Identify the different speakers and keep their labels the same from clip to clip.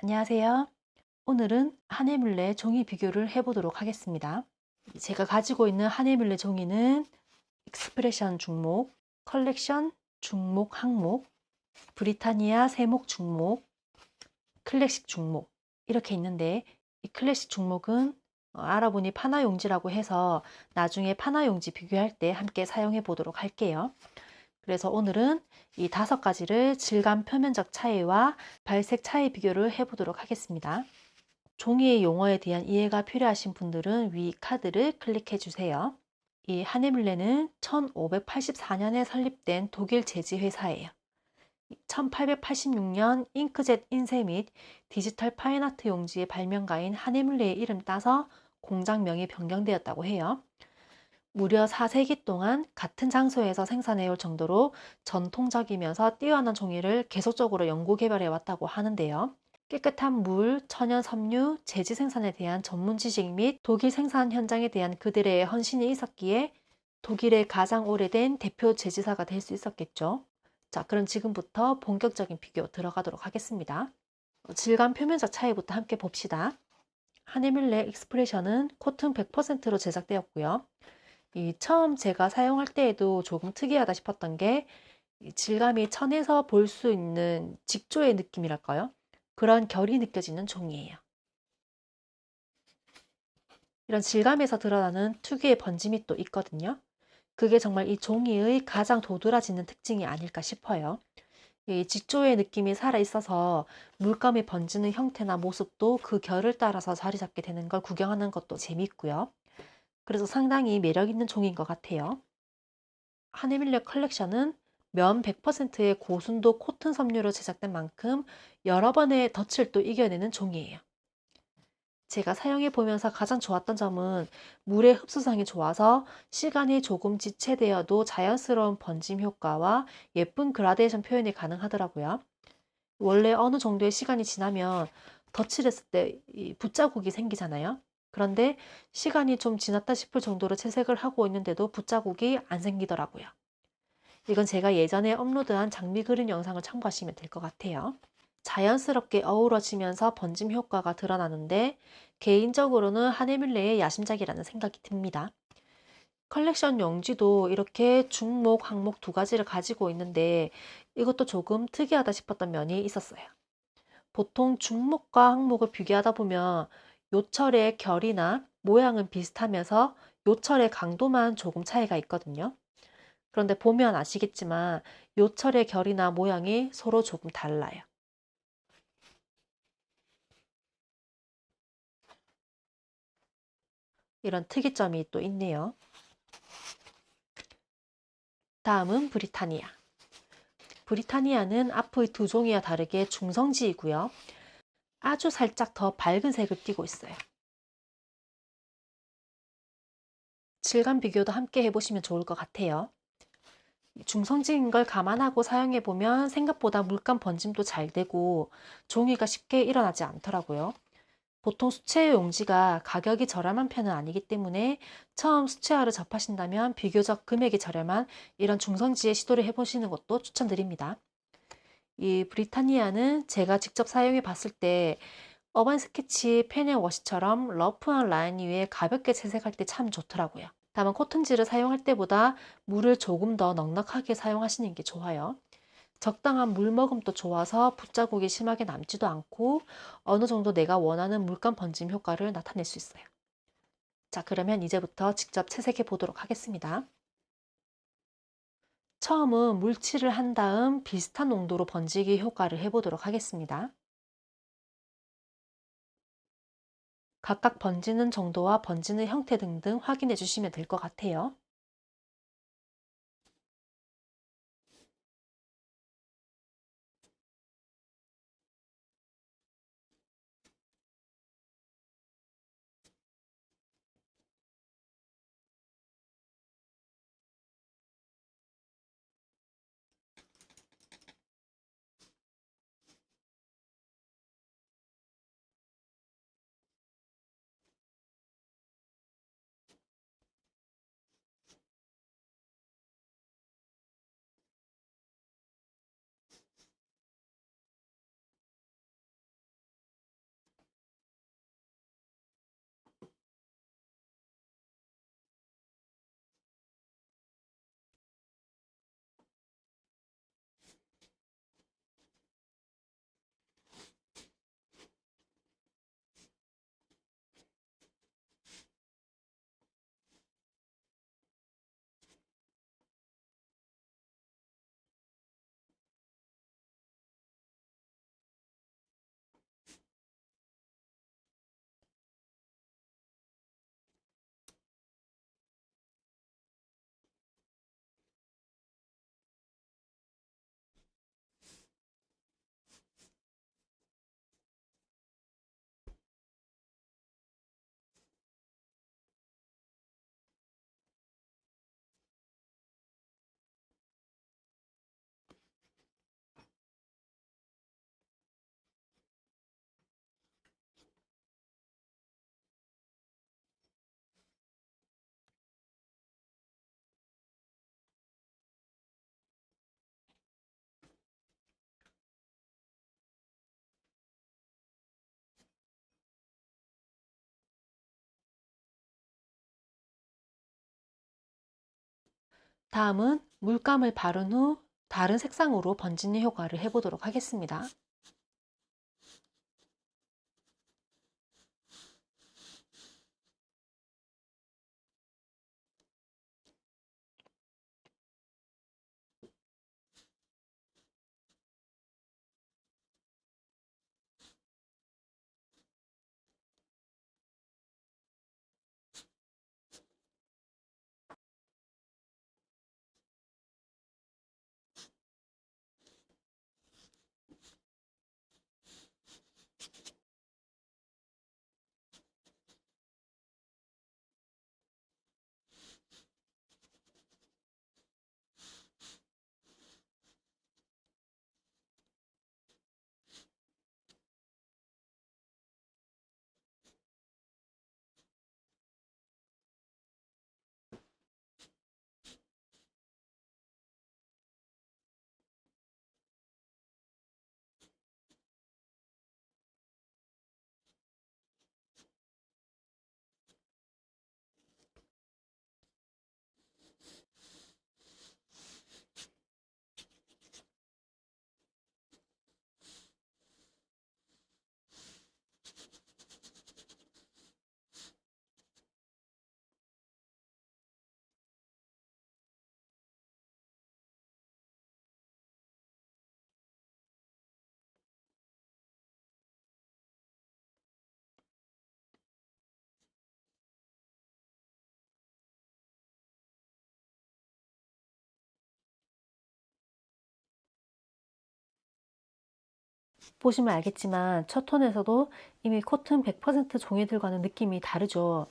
Speaker 1: 안녕하세요. 오늘은 하네뮬레 종이 비교를 해보도록 하겠습니다. 제가 가지고 있는 하네뮬레 종이는 익스프레션 중목, 컬렉션 중목 항목, 브리타니아 세목 중목, 클래식 중목 이렇게 있는데 이 클래식 중목은 알아보니 파나 용지라고 해서 나중에 파나 용지 비교할 때 함께 사용해 보도록 할게요. 그래서 오늘은 이 5가지를 질감 표면적 차이와 발색 차이 비교를 해보도록 하겠습니다. 종이의 용어에 대한 이해가 필요하신 분들은 위 카드를 클릭해 주세요. 이 하네뮬레는 1584년에 설립된 독일 제지 회사예요. 1886년 잉크젯 인쇄 및 디지털 파인아트 용지의 발명가인 하네뮬레의 이름 따서 공장명이 변경되었다고 해요. 무려 4세기 동안 같은 장소에서 생산해올 정도로 전통적이면서 뛰어난 종이를 계속적으로 연구 개발해 왔다고 하는데요. 깨끗한 물, 천연 섬유, 재지 생산에 대한 전문 지식 및 독일 생산 현장에 대한 그들의 헌신이 있었기에 독일의 가장 오래된 대표 제지사가 될 수 있었겠죠. 자, 그럼 지금부터 본격적인 비교 들어가도록 하겠습니다. 질감 표면적 차이부터 함께 봅시다. 하네뮬레 익스프레션은 코튼 100%로 제작되었고요. 처음 제가 사용할 때에도 조금 특이하다 싶었던 게 질감이 천에서 볼 수 있는 직조의 느낌이랄까요? 그런 결이 느껴지는 종이에요. 이런 질감에서 드러나는 특유의 번짐이 또 있거든요. 그게 정말 이 종이의 가장 도드라지는 특징이 아닐까 싶어요. 이 직조의 느낌이 살아있어서 물감이 번지는 형태나 모습도 그 결을 따라서 자리 잡게 되는 걸 구경하는 것도 재미있고요. 그래서 상당히 매력 있는 종인 것 같아요. 하네밀레 컬렉션은 면 100%의 고순도 코튼 섬유로 제작된 만큼 여러 번의 덧을 또 이겨내는 종이에요. 제가 사용해 보면서 가장 좋았던 점은 물의 흡수성이 좋아서 시간이 조금 지체되어도 자연스러운 번짐 효과와 예쁜 그라데이션 표현이 가능하더라고요. 원래 어느 정도의 시간이 지나면 덧칠했을 때 붓자국이 생기잖아요. 그런데 시간이 좀 지났다 싶을 정도로 채색을 하고 있는데도 붓자국이 안 생기더라고요. 이건 제가 예전에 업로드한 장미 그린 영상을 참고하시면 될 것 같아요. 자연스럽게 어우러지면서 번짐 효과가 드러나는데 개인적으로는 하네뮬레의 야심작이라는 생각이 듭니다. 컬렉션 용지도 이렇게 중목, 항목 2가지를 가지고 있는데 이것도 조금 특이하다 싶었던 면이 있었어요. 보통 중목과 항목을 비교하다 보면 요철의 결이나 모양은 비슷하면서 요철의 강도만 조금 차이가 있거든요. 그런데 보면 아시겠지만 요철의 결이나 모양이 서로 조금 달라요. 이런 특이점이 또 있네요. 다음은 브리타니아. 브리타니아는 앞의 두 종이와 다르게 중성지이고요. 아주 살짝 더 밝은 색을 띠고 있어요. 질감 비교도 함께 해보시면 좋을 것 같아요. 중성지인 걸 감안하고 사용해보면 생각보다 물감 번짐도 잘 되고 종이가 쉽게 일어나지 않더라고요. 보통 수채화 용지가 가격이 저렴한 편은 아니기 때문에 처음 수채화를 접하신다면 비교적 금액이 저렴한 이런 중성지에 시도를 해보시는 것도 추천드립니다. 이 브리타니아는 제가 직접 사용해 봤을 때 어반 스케치 펜 앤 워시처럼 러프한 라인 위에 가볍게 채색할 때 참 좋더라고요. 다만 코튼지를 사용할 때보다 물을 조금 더 넉넉하게 사용하시는 게 좋아요. 적당한 물 머금도 좋아서 붓자국이 심하게 남지도 않고 어느 정도 내가 원하는 물감 번짐 효과를 나타낼 수 있어요. 자, 그러면 이제부터 직접 채색해 보도록 하겠습니다. 처음은 물칠을 한 다음 비슷한 농도로 번지기 효과를 해보도록 하겠습니다. 각각 번지는 정도와 번지는 형태 등등 확인해 주시면 될 것 같아요. 다음은 물감을 바른 후 다른 색상으로 번지는 효과를 해보도록 하겠습니다. 보시면 알겠지만 첫 톤에서도 이미 코튼 100% 종이들과는 느낌이 다르죠.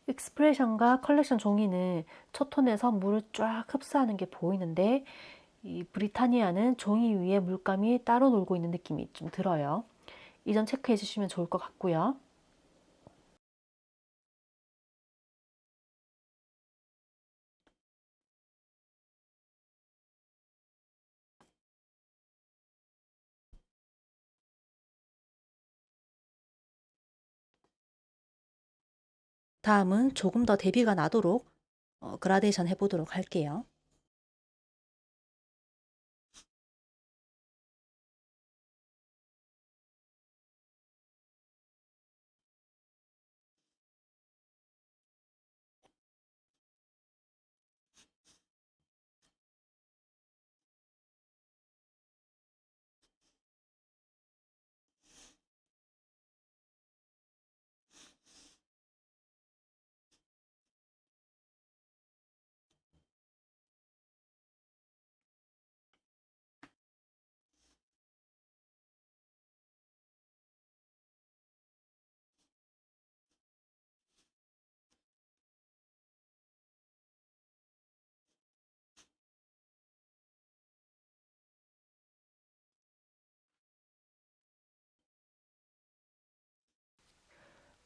Speaker 1: 익스프레션과 컬렉션 종이는 첫 톤에서 물을 쫙 흡수하는 게 보이는데 이 브리타니아는 종이 위에 물감이 따로 놀고 있는 느낌이 좀 들어요. 이 점 체크해 주시면 좋을 것 같고요. 다음은 조금 더 대비가 나도록 그라데이션 해보도록 할게요.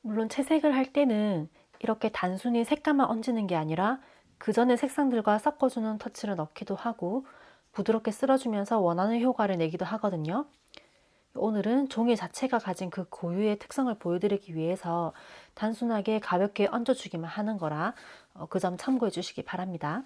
Speaker 1: 물론 채색을 할 때는 이렇게 단순히 색감만 얹는 게 아니라 그 전에 색상들과 섞어주는 터치를 넣기도 하고 부드럽게 쓸어주면서 원하는 효과를 내기도 하거든요. 오늘은 종이 자체가 가진 그 고유의 특성을 보여드리기 위해서 단순하게 가볍게 얹어주기만 하는 거라 그 점 참고해 주시기 바랍니다.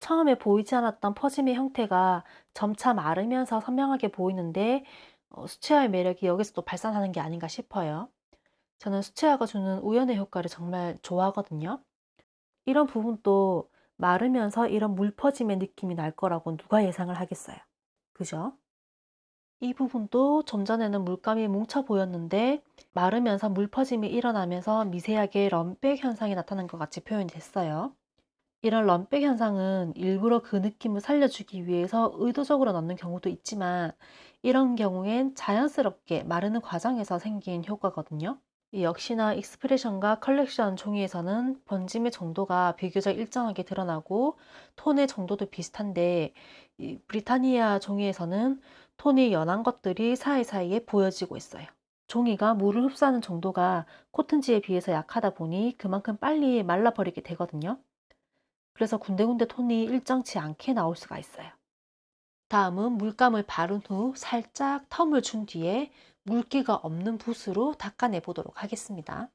Speaker 1: 처음에 보이지 않았던 퍼짐의 형태가 점차 마르면서 선명하게 보이는데 수채화의 매력이 여기서 또 발산하는 게 아닌가 싶어요. 저는 수채화가 주는 우연의 효과를 정말 좋아하거든요. 이런 부분도 마르면서 이런 물 퍼짐의 느낌이 날 거라고 누가 예상을 하겠어요. 그죠? 이 부분도 좀 전에는 물감이 뭉쳐 보였는데 마르면서 물 퍼짐이 일어나면서 미세하게 럼백 현상이 나타난 것 같이 표현이 됐어요. 이런 럼백 현상은 일부러 그 느낌을 살려주기 위해서 의도적으로 넣는 경우도 있지만 이런 경우엔 자연스럽게 마르는 과정에서 생긴 효과거든요. 이 역시나 익스프레션과 컬렉션 종이에서는 번짐의 정도가 비교적 일정하게 드러나고 톤의 정도도 비슷한데 이 브리타니아 종이에서는 톤이 연한 것들이 사이사이에 보여지고 있어요. 종이가 물을 흡수하는 정도가 코튼지에 비해서 약하다 보니 그만큼 빨리 말라버리게 되거든요. 그래서 군데군데 톤이 일정치 않게 나올 수가 있어요. 다음은 물감을 바른 후 살짝 텀을 준 뒤에 물기가 없는 붓으로 닦아내 보도록 하겠습니다.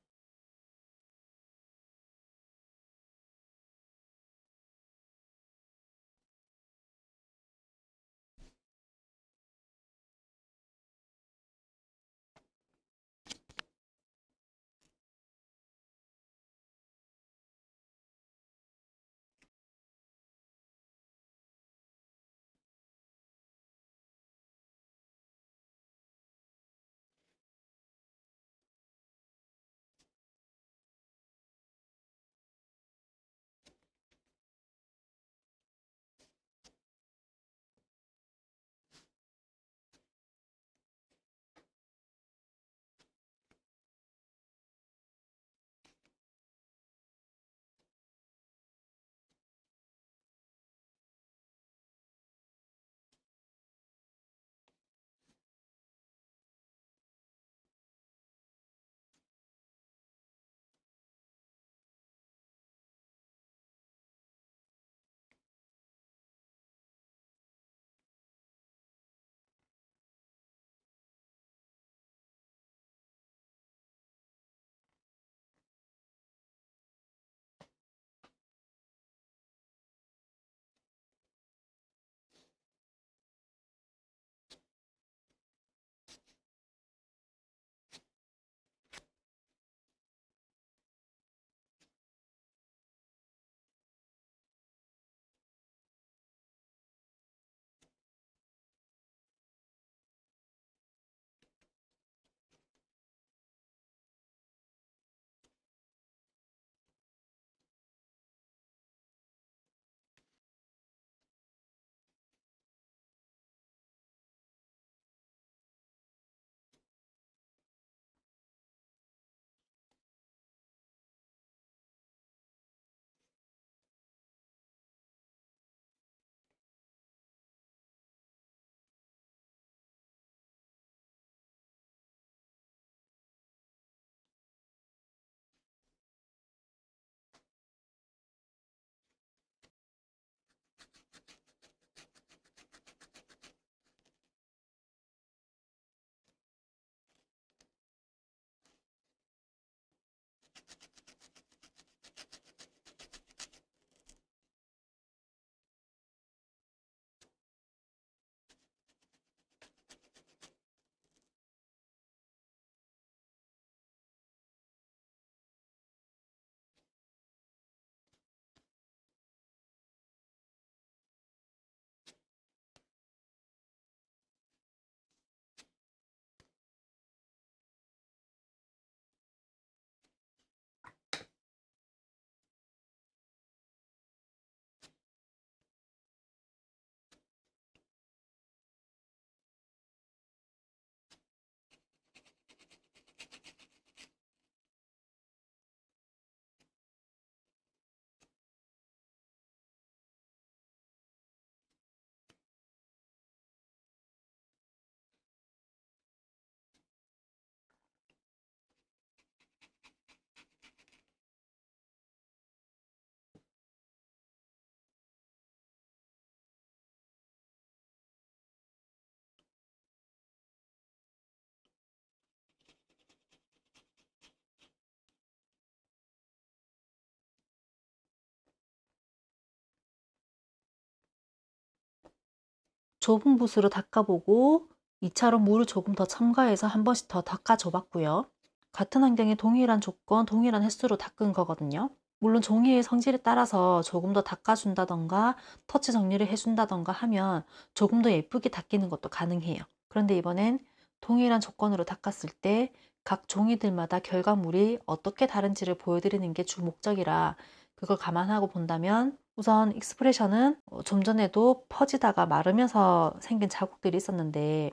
Speaker 1: 좁은 붓으로 닦아보고 2차로 물을 조금 더 첨가해서 한 번씩 더 닦아줘 봤고요. 같은 환경에 동일한 조건, 동일한 횟수로 닦은 거거든요. 물론 종이의 성질에 따라서 조금 더 닦아준다던가 터치 정리를 해준다던가 하면 조금 더 예쁘게 닦이는 것도 가능해요. 그런데 이번엔 동일한 조건으로 닦았을 때 각 종이들마다 결과물이 어떻게 다른지를 보여드리는 게 주 목적이라 그걸 감안하고 본다면 우선 익스프레션은 좀 전에도 퍼지다가 마르면서 생긴 자국들이 있었는데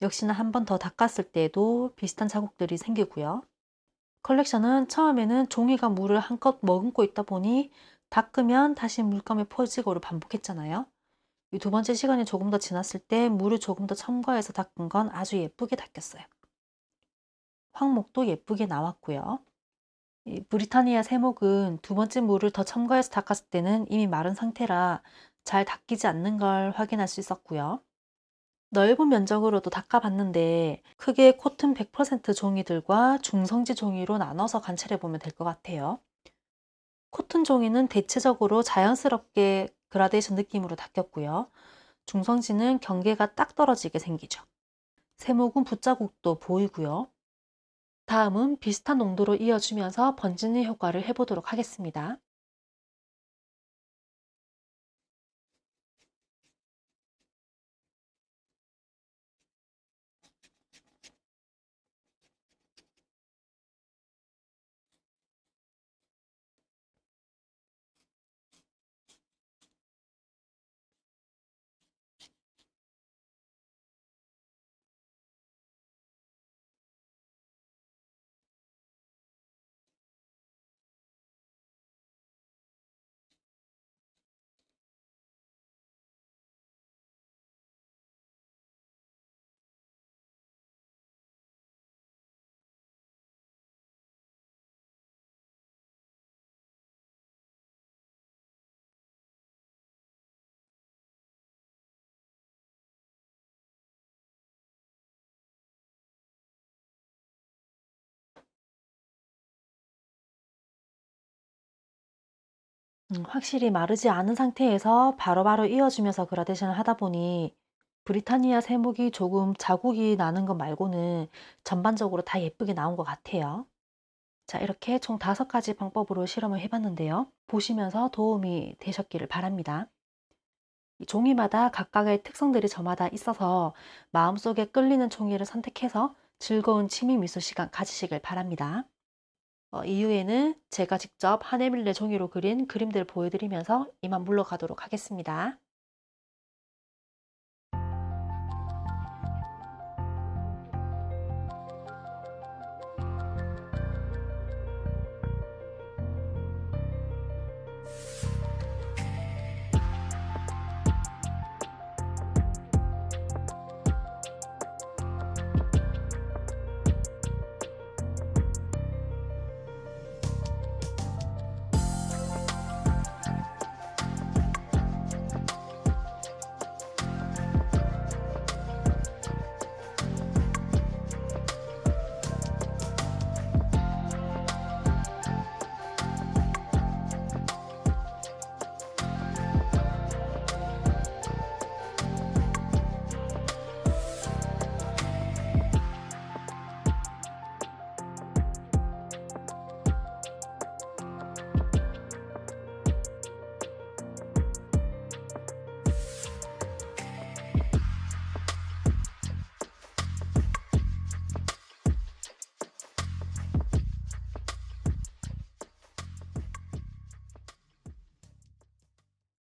Speaker 1: 역시나 한 번 더 닦았을 때도 비슷한 자국들이 생기고요. 컬렉션은 처음에는 종이가 물을 한껏 머금고 있다 보니 닦으면 다시 물감이 퍼지고를 반복했잖아요. 이 두 번째 시간이 조금 더 지났을 때 물을 조금 더 첨가해서 닦은 건 아주 예쁘게 닦였어요. 황목도 예쁘게 나왔고요. 이 브리타니아 세목은 두 번째 물을 더 첨가해서 닦았을 때는 이미 마른 상태라 잘 닦이지 않는 걸 확인할 수 있었고요. 넓은 면적으로도 닦아봤는데 크게 코튼 100% 종이들과 중성지 종이로 나눠서 관찰해 보면 될 것 같아요. 코튼 종이는 대체적으로 자연스럽게 그라데이션 느낌으로 닦였고요. 중성지는 경계가 딱 떨어지게 생기죠. 세목은 붓자국도 보이고요. 다음은 비슷한 농도로 이어주면서 번지는 효과를 해보도록 하겠습니다. 확실히 마르지 않은 상태에서 바로바로 이어주면서 그라데이션을 하다 보니 브리타니아 세목이 조금 자국이 나는 것 말고는 전반적으로 다 예쁘게 나온 것 같아요. 자, 이렇게 총 5가지 방법으로 실험을 해봤는데요. 보시면서 도움이 되셨기를 바랍니다. 이 종이마다 각각의 특성들이 저마다 있어서 마음속에 끌리는 종이를 선택해서 즐거운 취미 미술 시간 가지시길 바랍니다. 이후에는 제가 직접 하네밀레 종이로 그린 그림들 보여드리면서 이만 물러가도록 하겠습니다.